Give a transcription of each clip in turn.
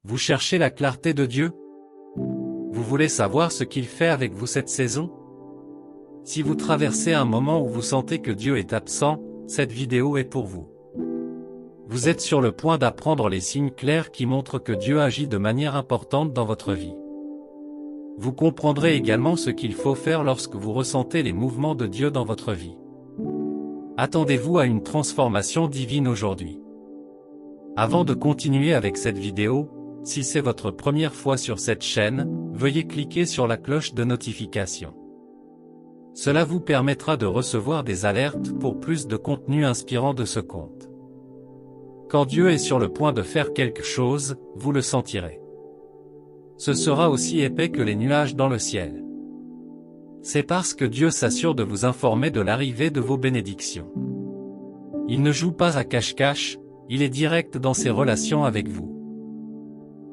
Vous cherchez la clarté de Dieu? Vous voulez savoir ce qu'il fait avec vous cette saison? Si vous traversez un moment où vous sentez que Dieu est absent, cette vidéo est pour vous. Vous êtes sur le point d'apprendre les signes clairs qui montrent que Dieu agit de manière importante dans votre vie. Vous comprendrez également ce qu'il faut faire lorsque vous ressentez les mouvements de Dieu dans votre vie. Attendez-vous à une transformation divine aujourd'hui. Avant de continuer avec cette vidéo, si c'est votre première fois sur cette chaîne, veuillez cliquer sur la cloche de notification. Cela vous permettra de recevoir des alertes pour plus de contenu inspirant de ce compte. Quand Dieu est sur le point de faire quelque chose, vous le sentirez. Ce sera aussi épais que les nuages dans le ciel. C'est parce que Dieu s'assure de vous informer de l'arrivée de vos bénédictions. Il ne joue pas à cache-cache, il est direct dans ses relations avec vous.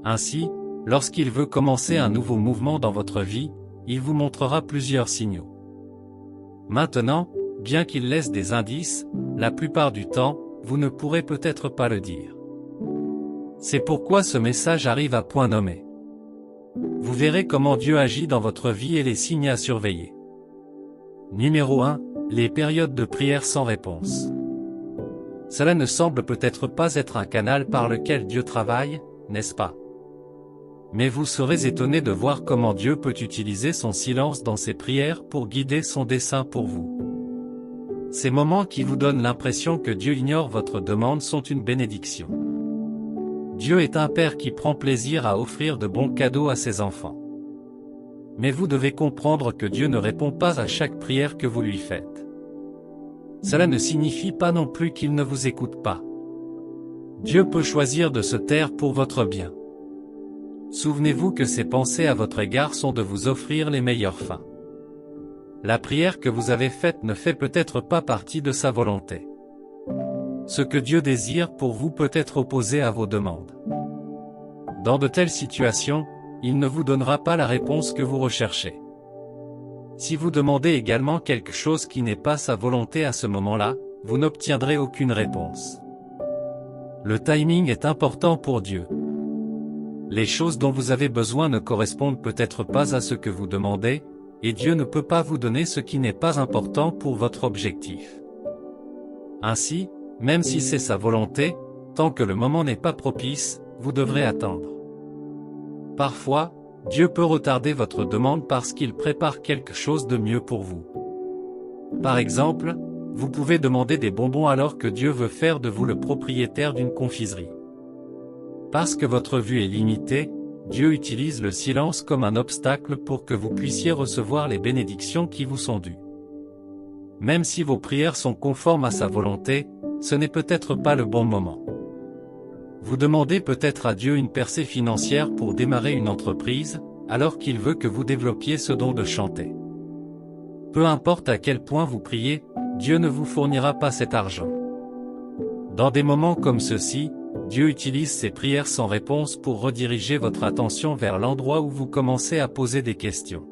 Ainsi, lorsqu'il veut commencer un nouveau mouvement dans votre vie, il vous montrera plusieurs signaux. Maintenant, bien qu'il laisse des indices, la plupart du temps, vous ne pourrez peut-être pas le dire. C'est pourquoi ce message arrive à point nommé. Vous verrez comment Dieu agit dans votre vie et les signes à surveiller. Numéro 1. Les périodes de prière sans réponse. Cela ne semble peut-être pas être un canal par lequel Dieu travaille, n'est-ce pas? Mais vous serez étonné de voir comment Dieu peut utiliser son silence dans ses prières pour guider son dessein pour vous. Ces moments qui vous donnent l'impression que Dieu ignore votre demande sont une bénédiction. Dieu est un Père qui prend plaisir à offrir de bons cadeaux à ses enfants. Mais vous devez comprendre que Dieu ne répond pas à chaque prière que vous lui faites. Cela ne signifie pas non plus qu'il ne vous écoute pas. Dieu peut choisir de se taire pour votre bien. Souvenez-vous que ses pensées à votre égard sont de vous offrir les meilleures fins. La prière que vous avez faite ne fait peut-être pas partie de sa volonté. Ce que Dieu désire pour vous peut être opposé à vos demandes. Dans de telles situations, il ne vous donnera pas la réponse que vous recherchez. Si vous demandez également quelque chose qui n'est pas sa volonté à ce moment-là, vous n'obtiendrez aucune réponse. Le timing est important pour Dieu. Les choses dont vous avez besoin ne correspondent peut-être pas à ce que vous demandez, et Dieu ne peut pas vous donner ce qui n'est pas important pour votre objectif. Ainsi, même si c'est sa volonté, tant que le moment n'est pas propice, vous devrez attendre. Parfois, Dieu peut retarder votre demande parce qu'il prépare quelque chose de mieux pour vous. Par exemple, vous pouvez demander des bonbons alors que Dieu veut faire de vous le propriétaire d'une confiserie. Parce que votre vue est limitée, Dieu utilise le silence comme un obstacle pour que vous puissiez recevoir les bénédictions qui vous sont dues. Même si vos prières sont conformes à sa volonté, ce n'est peut-être pas le bon moment. Vous demandez peut-être à Dieu une percée financière pour démarrer une entreprise, alors qu'il veut que vous développiez ce don de chanter. Peu importe à quel point vous priez, Dieu ne vous fournira pas cet argent. Dans des moments comme ceux-ci, Dieu utilise ces prières sans réponse pour rediriger votre attention vers l'endroit où vous commencez à poser des questions.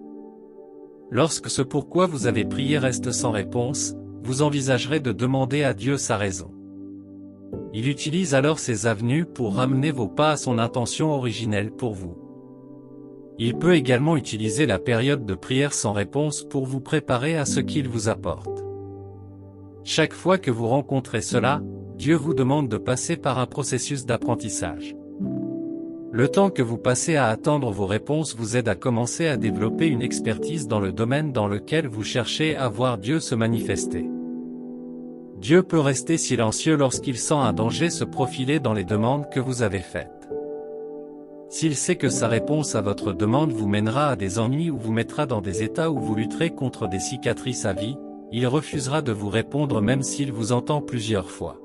Lorsque ce pourquoi vous avez prié reste sans réponse, vous envisagerez de demander à Dieu sa raison. Il utilise alors ces avenues pour ramener vos pas à son intention originelle pour vous. Il peut également utiliser la période de prière sans réponse pour vous préparer à ce qu'il vous apporte. Chaque fois que vous rencontrez cela, Dieu vous demande de passer par un processus d'apprentissage. Le temps que vous passez à attendre vos réponses vous aide à commencer à développer une expertise dans le domaine dans lequel vous cherchez à voir Dieu se manifester. Dieu peut rester silencieux lorsqu'il sent un danger se profiler dans les demandes que vous avez faites. S'il sait que sa réponse à votre demande vous mènera à des ennuis ou vous mettra dans des états où vous lutterez contre des cicatrices à vie, il refusera de vous répondre même s'il vous entend plusieurs fois.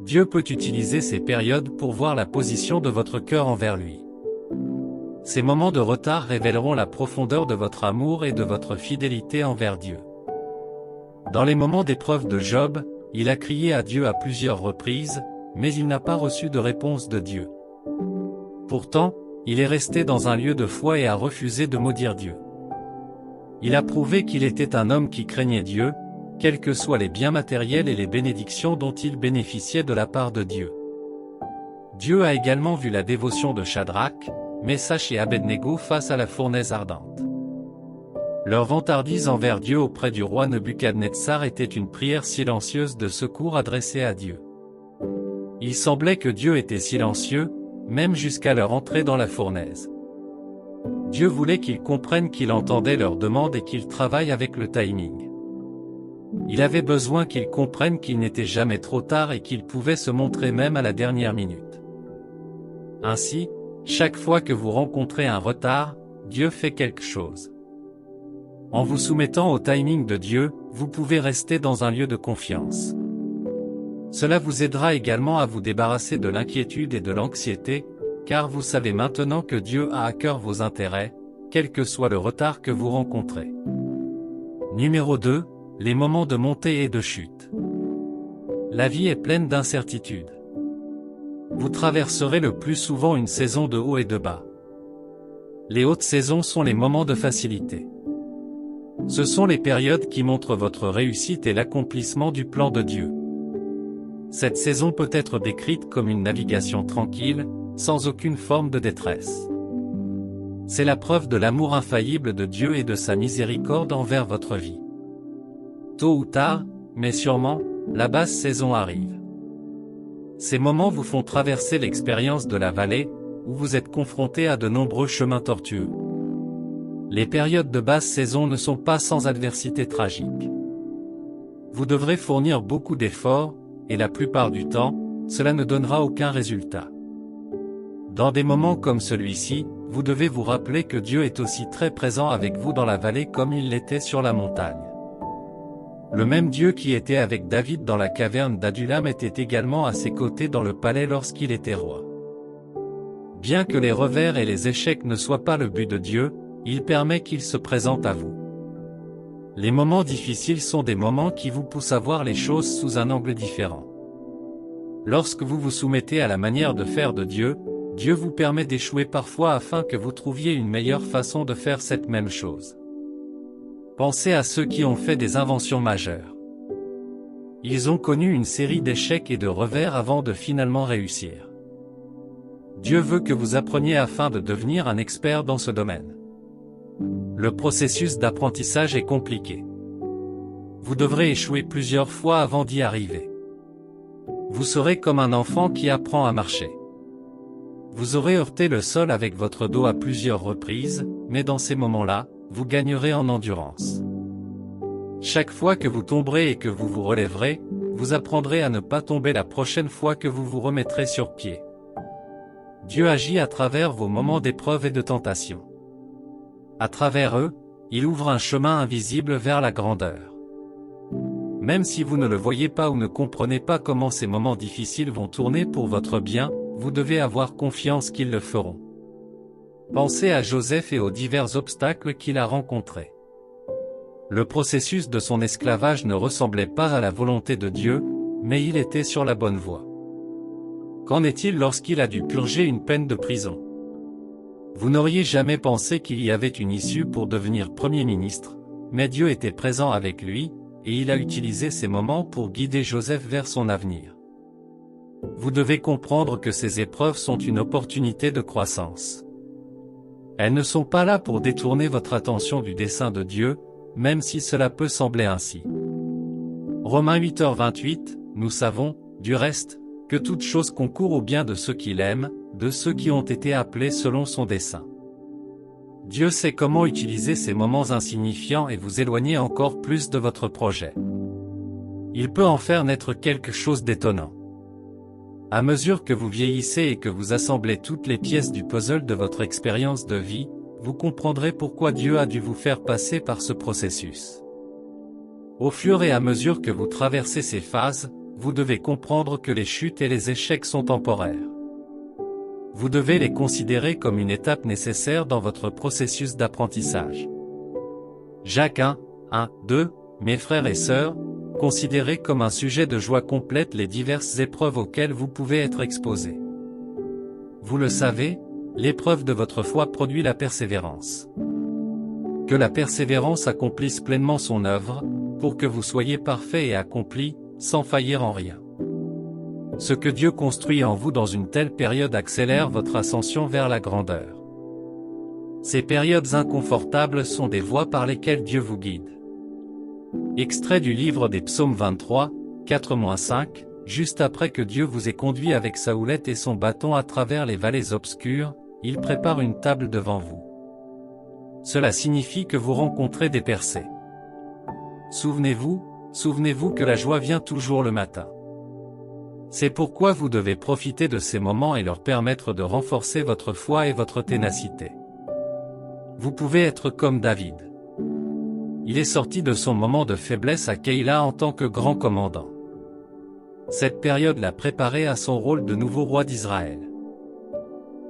Dieu peut utiliser ces périodes pour voir la position de votre cœur envers lui. Ces moments de retard révéleront la profondeur de votre amour et de votre fidélité envers Dieu. Dans les moments d'épreuve de Job, il a crié à Dieu à plusieurs reprises, mais il n'a pas reçu de réponse de Dieu. Pourtant, il est resté dans un lieu de foi et a refusé de maudire Dieu. Il a prouvé qu'il était un homme qui craignait Dieu, quels que soient les biens matériels et les bénédictions dont il bénéficiait de la part de Dieu. Dieu a également vu la dévotion de Shadrach, Meshach et Abednego face à la fournaise ardente. Leur vantardise envers Dieu auprès du roi Nebuchadnezzar était une prière silencieuse de secours adressée à Dieu. Il semblait que Dieu était silencieux, même jusqu'à leur entrée dans la fournaise. Dieu voulait qu'ils comprennent qu'il entendait leurs demandes et qu'il travaille avec le timing. Il avait besoin qu'ils comprennent qu'il n'était jamais trop tard et qu'il pouvait se montrer même à la dernière minute. Ainsi, chaque fois que vous rencontrez un retard, Dieu fait quelque chose. En vous soumettant au timing de Dieu, vous pouvez rester dans un lieu de confiance. Cela vous aidera également à vous débarrasser de l'inquiétude et de l'anxiété, car vous savez maintenant que Dieu a à cœur vos intérêts, quel que soit le retard que vous rencontrez. Numéro 2, les moments de montée et de chute. La vie est pleine d'incertitudes. Vous traverserez le plus souvent une saison de haut et de bas. Les hautes saisons sont les moments de facilité. Ce sont les périodes qui montrent votre réussite et l'accomplissement du plan de Dieu. Cette saison peut être décrite comme une navigation tranquille, sans aucune forme de détresse. C'est la preuve de l'amour infaillible de Dieu et de sa miséricorde envers votre vie. Tôt ou tard, mais sûrement, la basse saison arrive. Ces moments vous font traverser l'expérience de la vallée, où vous êtes confronté à de nombreux chemins tortueux. Les périodes de basse saison ne sont pas sans adversité tragique. Vous devrez fournir beaucoup d'efforts, et la plupart du temps, cela ne donnera aucun résultat. Dans des moments comme celui-ci, vous devez vous rappeler que Dieu est aussi très présent avec vous dans la vallée comme il l'était sur la montagne. Le même Dieu qui était avec David dans la caverne d'Adullam était également à ses côtés dans le palais lorsqu'il était roi. Bien que les revers et les échecs ne soient pas le but de Dieu, il permet qu'il se présente à vous. Les moments difficiles sont des moments qui vous poussent à voir les choses sous un angle différent. Lorsque vous vous soumettez à la manière de faire de Dieu, Dieu vous permet d'échouer parfois afin que vous trouviez une meilleure façon de faire cette même chose. Pensez à ceux qui ont fait des inventions majeures. Ils ont connu une série d'échecs et de revers avant de finalement réussir. Dieu veut que vous appreniez afin de devenir un expert dans ce domaine. Le processus d'apprentissage est compliqué. Vous devrez échouer plusieurs fois avant d'y arriver. Vous serez comme un enfant qui apprend à marcher. Vous aurez heurté le sol avec votre dos à plusieurs reprises, mais dans ces moments-là, vous gagnerez en endurance. Chaque fois que vous tomberez et que vous vous relèverez, vous apprendrez à ne pas tomber la prochaine fois que vous vous remettrez sur pied. Dieu agit à travers vos moments d'épreuve et de tentation. À travers eux, il ouvre un chemin invisible vers la grandeur. Même si vous ne le voyez pas ou ne comprenez pas comment ces moments difficiles vont tourner pour votre bien, vous devez avoir confiance qu'ils le feront. Pensez à Joseph et aux divers obstacles qu'il a rencontrés. Le processus de son esclavage ne ressemblait pas à la volonté de Dieu, mais il était sur la bonne voie. Qu'en est-il lorsqu'il a dû purger une peine de prison? Vous n'auriez jamais pensé qu'il y avait une issue pour devenir Premier ministre, mais Dieu était présent avec lui, et il a utilisé ces moments pour guider Joseph vers son avenir. Vous devez comprendre que ces épreuves sont une opportunité de croissance. Elles ne sont pas là pour détourner votre attention du dessein de Dieu, même si cela peut sembler ainsi. Romains 8h28, nous savons, du reste, que toute chose concourt au bien de ceux qui l'aiment, de ceux qui ont été appelés selon son dessein. Dieu sait comment utiliser ces moments insignifiants et vous éloigner encore plus de votre projet. Il peut en faire naître quelque chose d'étonnant. À mesure que vous vieillissez et que vous assemblez toutes les pièces du puzzle de votre expérience de vie, vous comprendrez pourquoi Dieu a dû vous faire passer par ce processus. Au fur et à mesure que vous traversez ces phases, vous devez comprendre que les chutes et les échecs sont temporaires. Vous devez les considérer comme une étape nécessaire dans votre processus d'apprentissage. Jacques 1:2, mes frères et sœurs, considérez comme un sujet de joie complète les diverses épreuves auxquelles vous pouvez être exposés. Vous le savez, l'épreuve de votre foi produit la persévérance. Que la persévérance accomplisse pleinement son œuvre, pour que vous soyez parfait et accompli, sans faillir en rien. Ce que Dieu construit en vous dans une telle période accélère votre ascension vers la grandeur. Ces périodes inconfortables sont des voies par lesquelles Dieu vous guide. Extrait du livre des Psaumes 23, 4-5, juste après que Dieu vous ait conduit avec sa houlette et son bâton à travers les vallées obscures, il prépare une table devant vous. Cela signifie que vous rencontrez des percées. Souvenez-vous que la joie vient toujours le matin. C'est pourquoi vous devez profiter de ces moments et leur permettre de renforcer votre foi et votre ténacité. Vous pouvez être comme David. Il est sorti de son moment de faiblesse à Keïla en tant que grand commandant. Cette période l'a préparé à son rôle de nouveau roi d'Israël.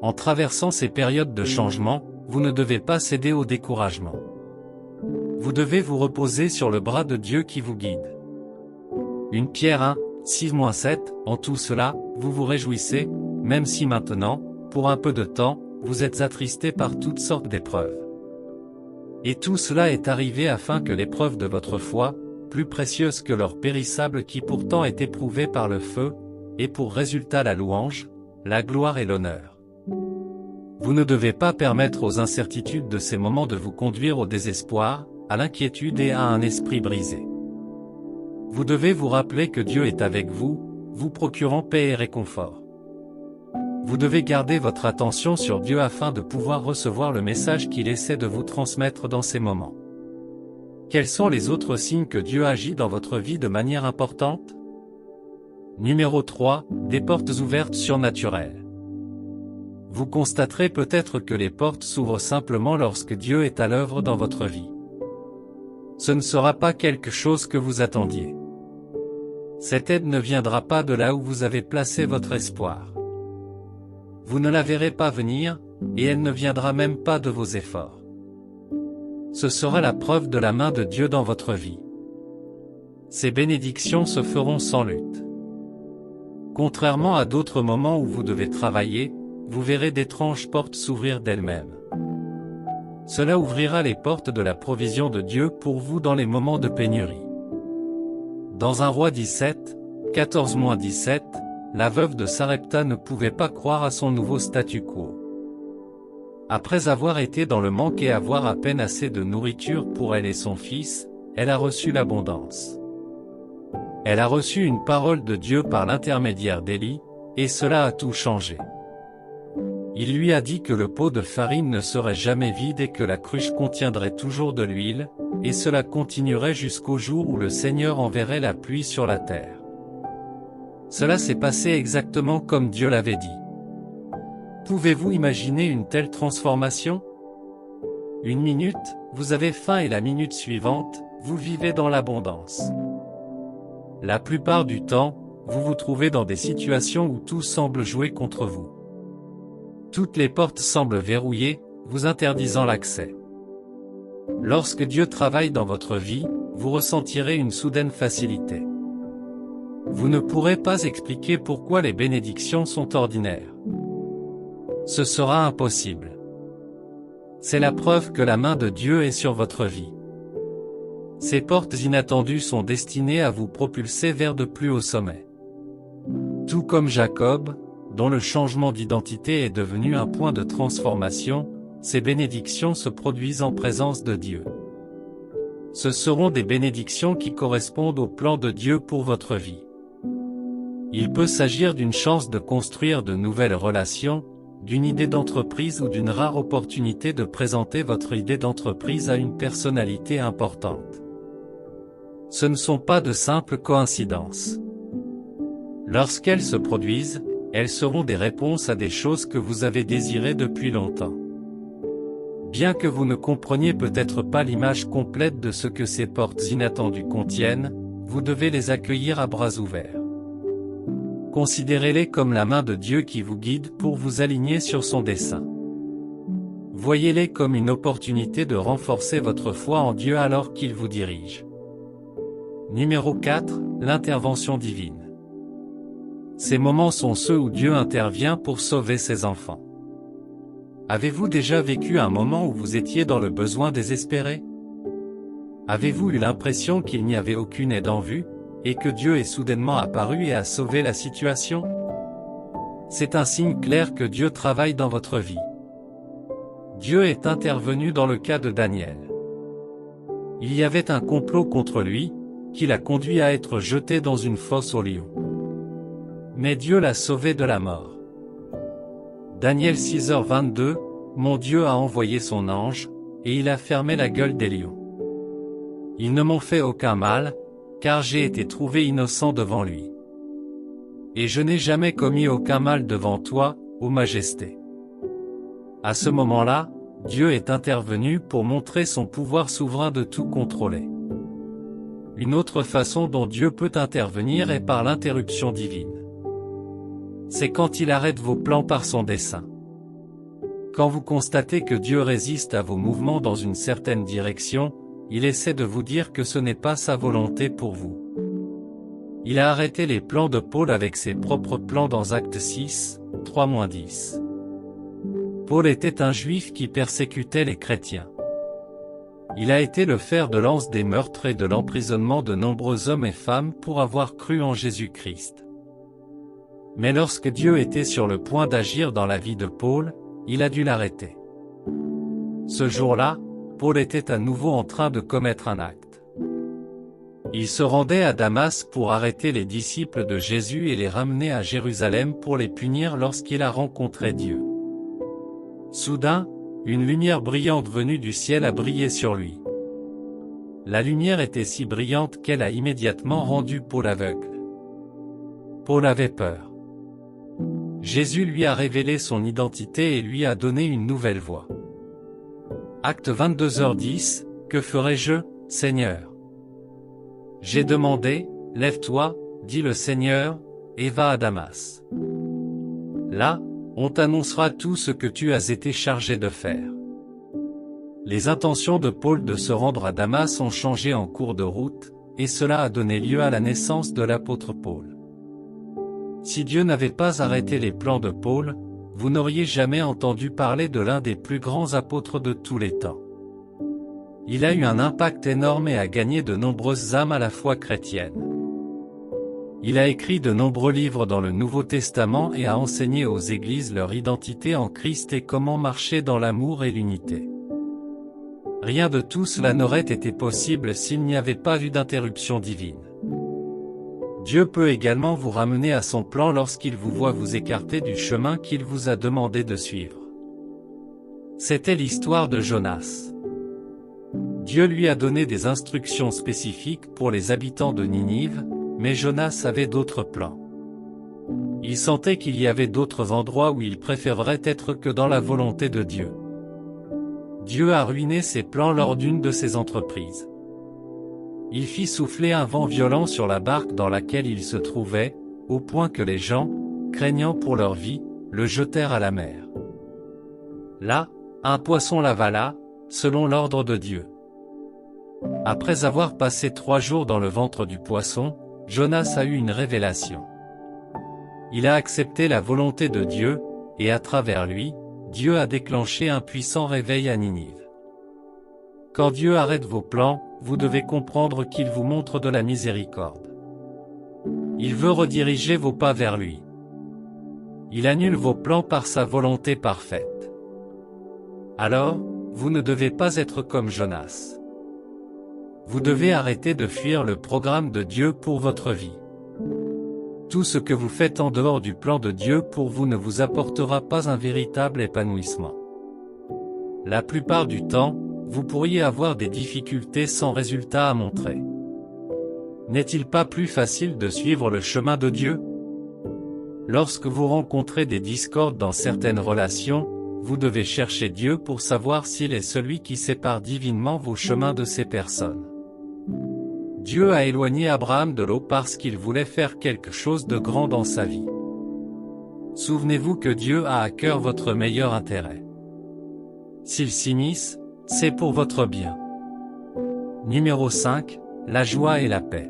En traversant ces périodes de changement, vous ne devez pas céder au découragement. Vous devez vous reposer sur le bras de Dieu qui vous guide. 1 Pierre 1, 6-7, en tout cela, vous vous réjouissez, même si maintenant, pour un peu de temps, vous êtes attristés par toutes sortes d'épreuves. Et tout cela est arrivé afin que l'épreuve de votre foi, plus précieuse que l'or périssable qui pourtant est éprouvé par le feu, ait pour résultat la louange, la gloire et l'honneur. Vous ne devez pas permettre aux incertitudes de ces moments de vous conduire au désespoir, à l'inquiétude et à un esprit brisé. Vous devez vous rappeler que Dieu est avec vous, vous procurant paix et réconfort. Vous devez garder votre attention sur Dieu afin de pouvoir recevoir le message qu'il essaie de vous transmettre dans ces moments. Quels sont les autres signes que Dieu agit dans votre vie de manière importante? Numéro 3, des portes ouvertes surnaturelles. Vous constaterez peut-être que les portes s'ouvrent simplement lorsque Dieu est à l'œuvre dans votre vie. Ce ne sera pas quelque chose que vous attendiez. Cette aide ne viendra pas de là où vous avez placé votre espoir. Vous ne la verrez pas venir, et elle ne viendra même pas de vos efforts. Ce sera la preuve de la main de Dieu dans votre vie. Ces bénédictions se feront sans lutte. Contrairement à d'autres moments où vous devez travailler, vous verrez d'étranges portes s'ouvrir d'elles-mêmes. Cela ouvrira les portes de la provision de Dieu pour vous dans les moments de pénurie. Dans 1 Roi 17, 14-17, la veuve de Sarepta ne pouvait pas croire à son nouveau statu quo. Après avoir été dans le manque et avoir à peine assez de nourriture pour elle et son fils, elle a reçu l'abondance. Elle a reçu une parole de Dieu par l'intermédiaire d'Élie, et cela a tout changé. Il lui a dit que le pot de farine ne serait jamais vide et que la cruche contiendrait toujours de l'huile, et cela continuerait jusqu'au jour où le Seigneur enverrait la pluie sur la terre. Cela s'est passé exactement comme Dieu l'avait dit. Pouvez-vous imaginer une telle transformation? Une minute, vous avez faim et la minute suivante, vous vivez dans l'abondance. La plupart du temps, vous vous trouvez dans des situations où tout semble jouer contre vous. Toutes les portes semblent verrouillées, vous interdisant l'accès. Lorsque Dieu travaille dans votre vie, vous ressentirez une soudaine facilité. Vous ne pourrez pas expliquer pourquoi les bénédictions sont ordinaires. Ce sera impossible. C'est la preuve que la main de Dieu est sur votre vie. Ces portes inattendues sont destinées à vous propulser vers de plus hauts sommets. Tout comme Jacob, dont le changement d'identité est devenu un point de transformation, ces bénédictions se produisent en présence de Dieu. Ce seront des bénédictions qui correspondent au plan de Dieu pour votre vie. Il peut s'agir d'une chance de construire de nouvelles relations, d'une idée d'entreprise ou d'une rare opportunité de présenter votre idée d'entreprise à une personnalité importante. Ce ne sont pas de simples coïncidences. Lorsqu'elles se produisent, elles seront des réponses à des choses que vous avez désirées depuis longtemps. Bien que vous ne compreniez peut-être pas l'image complète de ce que ces portes inattendues contiennent, vous devez les accueillir à bras ouverts. Considérez-les comme la main de Dieu qui vous guide pour vous aligner sur son dessein. Voyez-les comme une opportunité de renforcer votre foi en Dieu alors qu'il vous dirige. Numéro 4, l'intervention divine. Ces moments sont ceux où Dieu intervient pour sauver ses enfants. Avez-vous déjà vécu un moment où vous étiez dans le besoin désespéré? Avez-vous eu l'impression qu'il n'y avait aucune aide en vue, et que Dieu est soudainement apparu et a sauvé la situation? C'est un signe clair que Dieu travaille dans votre vie. Dieu est intervenu dans le cas de Daniel. Il y avait un complot contre lui, qui l'a conduit à être jeté dans une fosse aux lions. Mais Dieu l'a sauvé de la mort. Daniel 6h22, mon Dieu a envoyé son ange, et il a fermé la gueule des lions. Ils ne m'ont fait aucun mal, car j'ai été trouvé innocent devant lui. Et je n'ai jamais commis aucun mal devant toi, ô Majesté. À ce moment-là, Dieu est intervenu pour montrer son pouvoir souverain de tout contrôler. Une autre façon dont Dieu peut intervenir est par l'interruption divine. C'est quand il arrête vos plans par son dessein. Quand vous constatez que Dieu résiste à vos mouvements dans une certaine direction, il essaie de vous dire que ce n'est pas sa volonté pour vous. Il a arrêté les plans de Paul avec ses propres plans dans Actes 6, 3-10. Paul était un juif qui persécutait les chrétiens. Il a été le fer de lance des meurtres et de l'emprisonnement de nombreux hommes et femmes pour avoir cru en Jésus-Christ. Mais lorsque Dieu était sur le point d'agir dans la vie de Paul, il a dû l'arrêter. Ce jour-là, Paul était à nouveau en train de commettre un acte. Il se rendait à Damas pour arrêter les disciples de Jésus et les ramener à Jérusalem pour les punir lorsqu'il a rencontré Dieu. Soudain, une lumière brillante venue du ciel a brillé sur lui. La lumière était si brillante qu'elle a immédiatement rendu Paul aveugle. Paul avait peur. Jésus lui a révélé son identité et lui a donné une nouvelle voix. Acte 22h10, que ferai-je, Seigneur? J'ai demandé, lève-toi, dit le Seigneur, et va à Damas. Là, on t'annoncera tout ce que tu as été chargé de faire. Les intentions de Paul de se rendre à Damas ont changé en cours de route, et cela a donné lieu à la naissance de l'apôtre Paul. Si Dieu n'avait pas arrêté les plans de Paul, vous n'auriez jamais entendu parler de l'un des plus grands apôtres de tous les temps. Il a eu un impact énorme et a gagné de nombreuses âmes à la foi chrétienne. Il a écrit de nombreux livres dans le Nouveau Testament et a enseigné aux églises leur identité en Christ et comment marcher dans l'amour et l'unité. Rien de tout cela n'aurait été possible s'il n'y avait pas eu d'interruption divine. Dieu peut également vous ramener à son plan lorsqu'il vous voit vous écarter du chemin qu'il vous a demandé de suivre. C'était l'histoire de Jonas. Dieu lui a donné des instructions spécifiques pour les habitants de Ninive, mais Jonas avait d'autres plans. Il sentait qu'il y avait d'autres endroits où il préférerait être que dans la volonté de Dieu. Dieu a ruiné ses plans lors d'une de ses entreprises. Il fit souffler un vent violent sur la barque dans laquelle il se trouvait, au point que les gens, craignant pour leur vie, le jetèrent à la mer. Là, un poisson l'avala, selon l'ordre de Dieu. Après avoir passé 3 jours dans le ventre du poisson, Jonas a eu une révélation. Il a accepté la volonté de Dieu, et à travers lui, Dieu a déclenché un puissant réveil à Ninive. Quand Dieu arrête vos plans, vous devez comprendre qu'il vous montre de la miséricorde. Il veut rediriger vos pas vers lui. Il annule vos plans par sa volonté parfaite. Alors, vous ne devez pas être comme Jonas. Vous devez arrêter de fuir le programme de Dieu pour votre vie. Tout ce que vous faites en dehors du plan de Dieu pour vous ne vous apportera pas un véritable épanouissement. La plupart du temps, vous pourriez avoir des difficultés sans résultat à montrer. N'est-il pas plus facile de suivre le chemin de Dieu? Lorsque vous rencontrez des discordes dans certaines relations, vous devez chercher Dieu pour savoir s'il est celui qui sépare divinement vos chemins de ces personnes. Dieu a éloigné Abraham de Lot parce qu'il voulait faire quelque chose de grand dans sa vie. Souvenez-vous que Dieu a à cœur votre meilleur intérêt. S'il s'immisce, c'est pour votre bien. Numéro 5, la joie et la paix.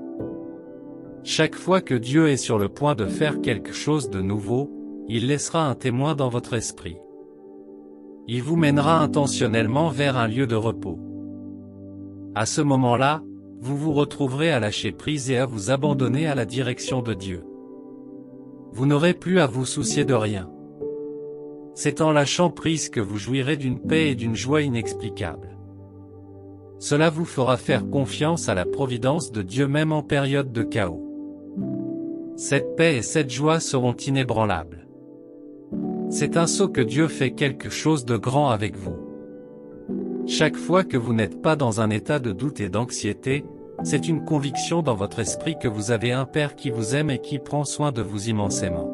Chaque fois que Dieu est sur le point de faire quelque chose de nouveau, il laissera un témoin dans votre esprit. Il vous mènera intentionnellement vers un lieu de repos. À ce moment-là, vous vous retrouverez à lâcher prise et à vous abandonner à la direction de Dieu. Vous n'aurez plus à vous soucier de rien. C'est en lâchant prise que vous jouirez d'une paix et d'une joie inexplicables. Cela vous fera faire confiance à la providence de Dieu même en période de chaos. Cette paix et cette joie seront inébranlables. C'est un saut que Dieu fait quelque chose de grand avec vous. Chaque fois que vous n'êtes pas dans un état de doute et d'anxiété, c'est une conviction dans votre esprit que vous avez un Père qui vous aime et qui prend soin de vous immensément.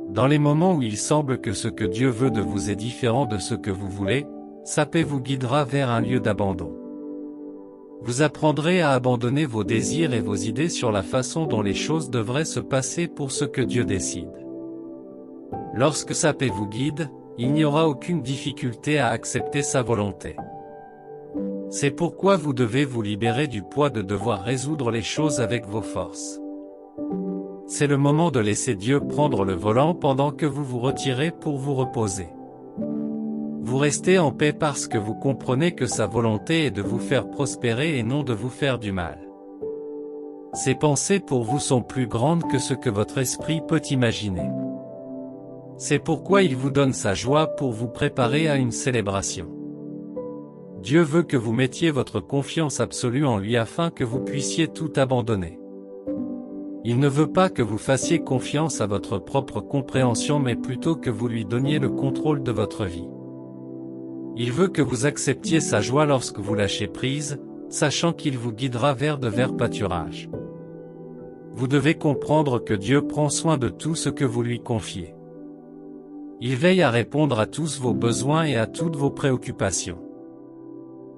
Dans les moments où il semble que ce que Dieu veut de vous est différent de ce que vous voulez, sa paix vous guidera vers un lieu d'abandon. Vous apprendrez à abandonner vos désirs et vos idées sur la façon dont les choses devraient se passer pour ce que Dieu décide. Lorsque sa paix vous guide, il n'y aura aucune difficulté à accepter sa volonté. C'est pourquoi vous devez vous libérer du poids de devoir résoudre les choses avec vos forces. C'est le moment de laisser Dieu prendre le volant pendant que vous vous retirez pour vous reposer. Vous restez en paix parce que vous comprenez que sa volonté est de vous faire prospérer et non de vous faire du mal. Ses pensées pour vous sont plus grandes que ce que votre esprit peut imaginer. C'est pourquoi il vous donne sa joie pour vous préparer à une célébration. Dieu veut que vous mettiez votre confiance absolue en lui afin que vous puissiez tout abandonner. Il ne veut pas que vous fassiez confiance à votre propre compréhension mais plutôt que vous lui donniez le contrôle de votre vie. Il veut que vous acceptiez sa joie lorsque vous lâchez prise, sachant qu'il vous guidera vers de verts pâturages. Vous devez comprendre que Dieu prend soin de tout ce que vous lui confiez. Il veille à répondre à tous vos besoins et à toutes vos préoccupations.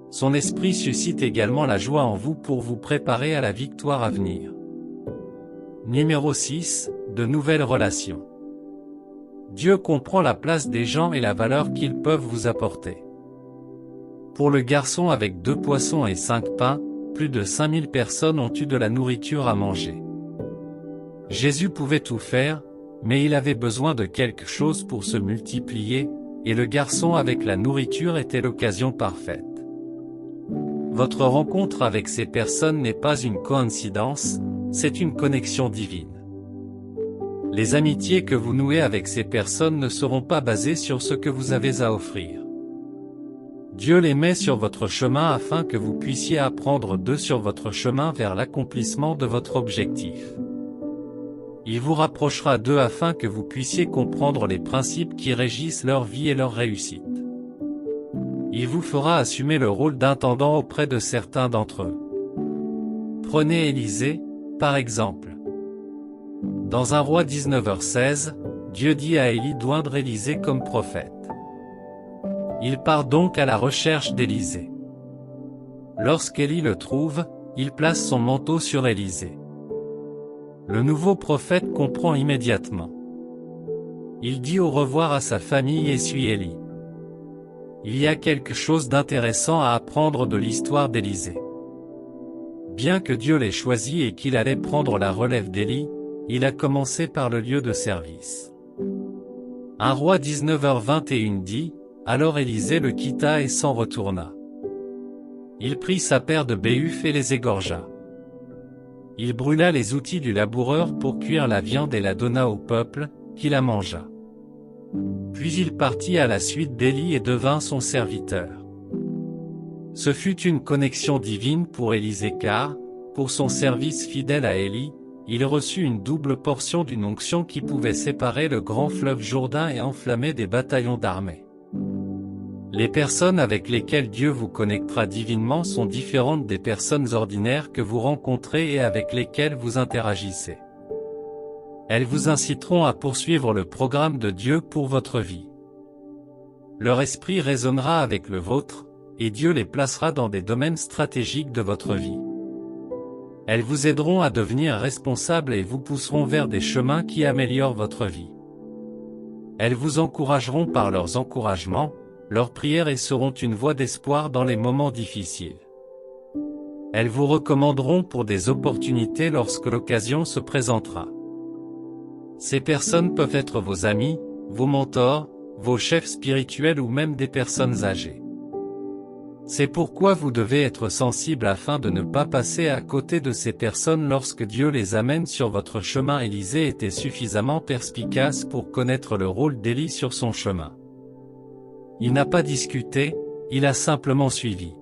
Son esprit suscite également la joie en vous pour vous préparer à la victoire à venir. Numéro 6, de nouvelles relations. Dieu comprend la place des gens et la valeur qu'ils peuvent vous apporter. Pour le garçon avec 2 poissons et 5 pains, plus de 5000 personnes ont eu de la nourriture à manger. Jésus pouvait tout faire, mais il avait besoin de quelque chose pour se multiplier, et le garçon avec la nourriture était l'occasion parfaite. Votre rencontre avec ces personnes n'est pas une coïncidence, c'est une connexion divine. Les amitiés que vous nouez avec ces personnes ne seront pas basées sur ce que vous avez à offrir. Dieu les met sur votre chemin afin que vous puissiez apprendre d'eux sur votre chemin vers l'accomplissement de votre objectif. Il vous rapprochera d'eux afin que vous puissiez comprendre les principes qui régissent leur vie et leur réussite. Il vous fera assumer le rôle d'intendant auprès de certains d'entre eux. Prenez Élisée, par exemple. Dans 1 Roi 19h16, Dieu dit à Élie d'oindre Élisée comme prophète. Il part donc à la recherche d'Élisée. Lorsqu'Élie le trouve, il place son manteau sur Élisée. Le nouveau prophète comprend immédiatement. Il dit au revoir à sa famille et suit Élie. Il y a quelque chose d'intéressant à apprendre de l'histoire d'Élisée. Bien que Dieu l'ait choisi et qu'il allait prendre la relève d'Élie, il a commencé par le lieu de service. 1 Roi 19h21 dit, alors Élisée le quitta et s'en retourna. Il prit sa paire de béhufs et les égorgea. Il brûla les outils du laboureur pour cuire la viande et la donna au peuple, qui la mangea. Puis il partit à la suite d'Élie et devint son serviteur. Ce fut une connexion divine pour Élisée car, pour son service fidèle à Élie, il reçut une double portion d'une onction qui pouvait séparer le grand fleuve Jourdain et enflammer des bataillons d'armée. Les personnes avec lesquelles Dieu vous connectera divinement sont différentes des personnes ordinaires que vous rencontrez et avec lesquelles vous interagissez. Elles vous inciteront à poursuivre le programme de Dieu pour votre vie. Leur esprit résonnera avec le vôtre, et Dieu les placera dans des domaines stratégiques de votre vie. Elles vous aideront à devenir responsables et vous pousseront vers des chemins qui améliorent votre vie. Elles vous encourageront par leurs encouragements, leurs prières et seront une voie d'espoir dans les moments difficiles. Elles vous recommanderont pour des opportunités lorsque l'occasion se présentera. Ces personnes peuvent être vos amis, vos mentors, vos chefs spirituels ou même des personnes âgées. C'est pourquoi vous devez être sensible afin de ne pas passer à côté de ces personnes lorsque Dieu les amène sur votre chemin. Élisée était suffisamment perspicace pour connaître le rôle d'Élie sur son chemin. Il n'a pas discuté, il a simplement suivi.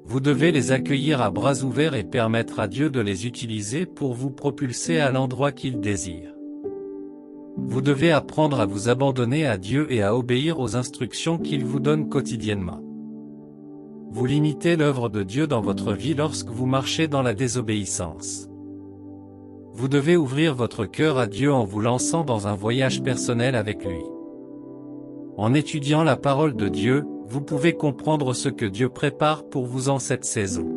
Vous devez les accueillir à bras ouverts et permettre à Dieu de les utiliser pour vous propulser à l'endroit qu'il désire. Vous devez apprendre à vous abandonner à Dieu et à obéir aux instructions qu'il vous donne quotidiennement. Vous limitez l'œuvre de Dieu dans votre vie lorsque vous marchez dans la désobéissance. Vous devez ouvrir votre cœur à Dieu en vous lançant dans un voyage personnel avec lui. En étudiant la parole de Dieu, vous pouvez comprendre ce que Dieu prépare pour vous en cette saison.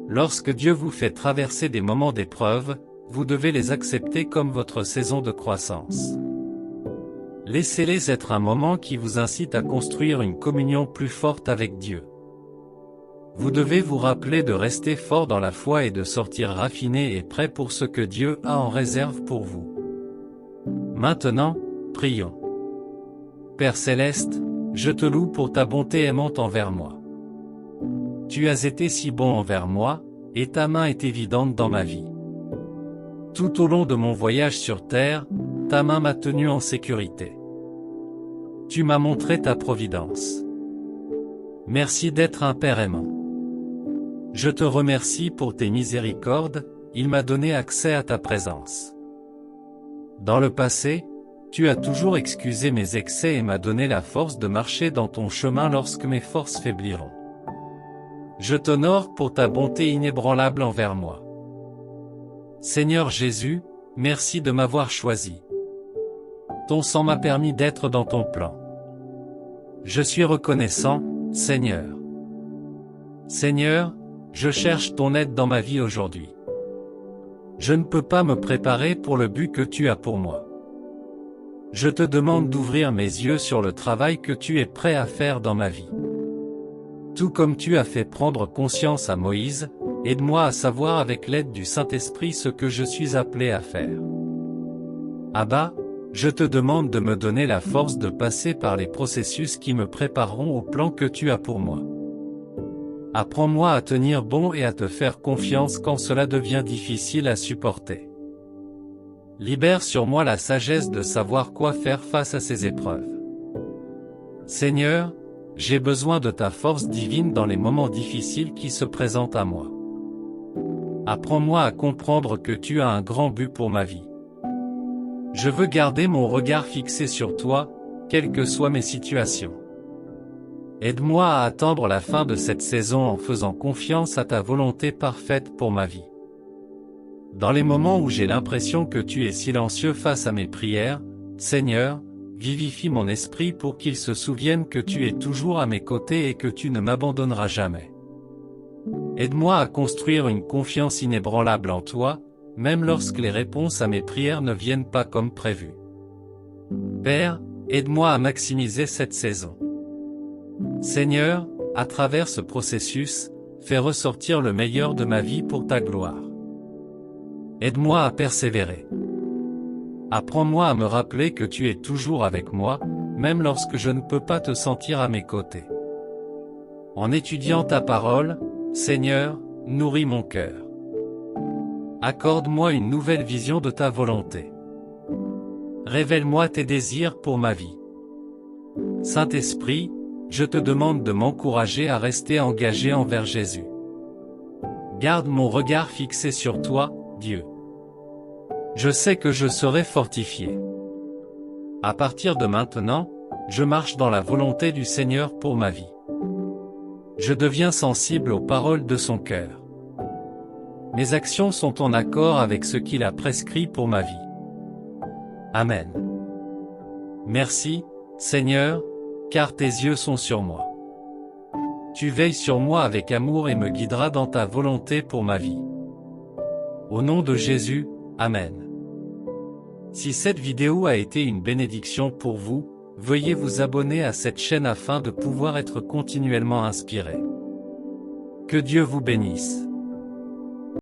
Lorsque Dieu vous fait traverser des moments d'épreuve, vous devez les accepter comme votre saison de croissance. Laissez-les être un moment qui vous incite à construire une communion plus forte avec Dieu. Vous devez vous rappeler de rester fort dans la foi et de sortir raffiné et prêt pour ce que Dieu a en réserve pour vous. Maintenant, prions. Père Céleste, je te loue pour ta bonté aimante envers moi. Tu as été si bon envers moi, et ta main est évidente dans ma vie. Tout au long de mon voyage sur terre, ta main m'a tenu en sécurité. Tu m'as montré ta providence. Merci d'être un Père aimant. Je te remercie pour tes miséricordes, il m'a donné accès à ta présence. Dans le passé, tu as toujours excusé mes excès et m'as donné la force de marcher dans ton chemin lorsque mes forces faibliront. Je t'honore pour ta bonté inébranlable envers moi. Seigneur Jésus, merci de m'avoir choisi. Ton sang m'a permis d'être dans ton plan. Je suis reconnaissant, Seigneur. Seigneur, je cherche ton aide dans ma vie aujourd'hui. Je ne peux pas me préparer pour le but que tu as pour moi. Je te demande d'ouvrir mes yeux sur le travail que tu es prêt à faire dans ma vie. Tout comme tu as fait prendre conscience à Moïse, aide-moi à savoir avec l'aide du Saint-Esprit ce que je suis appelé à faire. Abba, je te demande de me donner la force de passer par les processus qui me prépareront au plan que tu as pour moi. Apprends-moi à tenir bon et à te faire confiance quand cela devient difficile à supporter. Libère sur moi la sagesse de savoir quoi faire face à ces épreuves. Seigneur, j'ai besoin de ta force divine dans les moments difficiles qui se présentent à moi. Apprends-moi à comprendre que tu as un grand but pour ma vie. Je veux garder mon regard fixé sur toi, quelles que soient mes situations. Aide-moi à attendre la fin de cette saison en faisant confiance à ta volonté parfaite pour ma vie. Dans les moments où j'ai l'impression que tu es silencieux face à mes prières, Seigneur, vivifie mon esprit pour qu'il se souvienne que tu es toujours à mes côtés et que tu ne m'abandonneras jamais. Aide-moi à construire une confiance inébranlable en toi, même lorsque les réponses à mes prières ne viennent pas comme prévu. Père, aide-moi à maximiser cette saison. Seigneur, à travers ce processus, fais ressortir le meilleur de ma vie pour ta gloire. Aide-moi à persévérer. Apprends-moi à me rappeler que tu es toujours avec moi, même lorsque je ne peux pas te sentir à mes côtés. En étudiant ta parole, Seigneur, nourris mon cœur. Accorde-moi une nouvelle vision de ta volonté. Révèle-moi tes désirs pour ma vie. Saint-Esprit, je te demande de m'encourager à rester engagé envers Jésus. Garde mon regard fixé sur toi, Dieu. Je sais que je serai fortifié. À partir de maintenant, je marche dans la volonté du Seigneur pour ma vie. Je deviens sensible aux paroles de son cœur. Mes actions sont en accord avec ce qu'il a prescrit pour ma vie. Amen. Merci, Seigneur, car tes yeux sont sur moi. Tu veilles sur moi avec amour et me guideras dans ta volonté pour ma vie. Au nom de Jésus, Amen. Si cette vidéo a été une bénédiction pour vous, veuillez vous abonner à cette chaîne afin de pouvoir être continuellement inspiré. Que Dieu vous bénisse.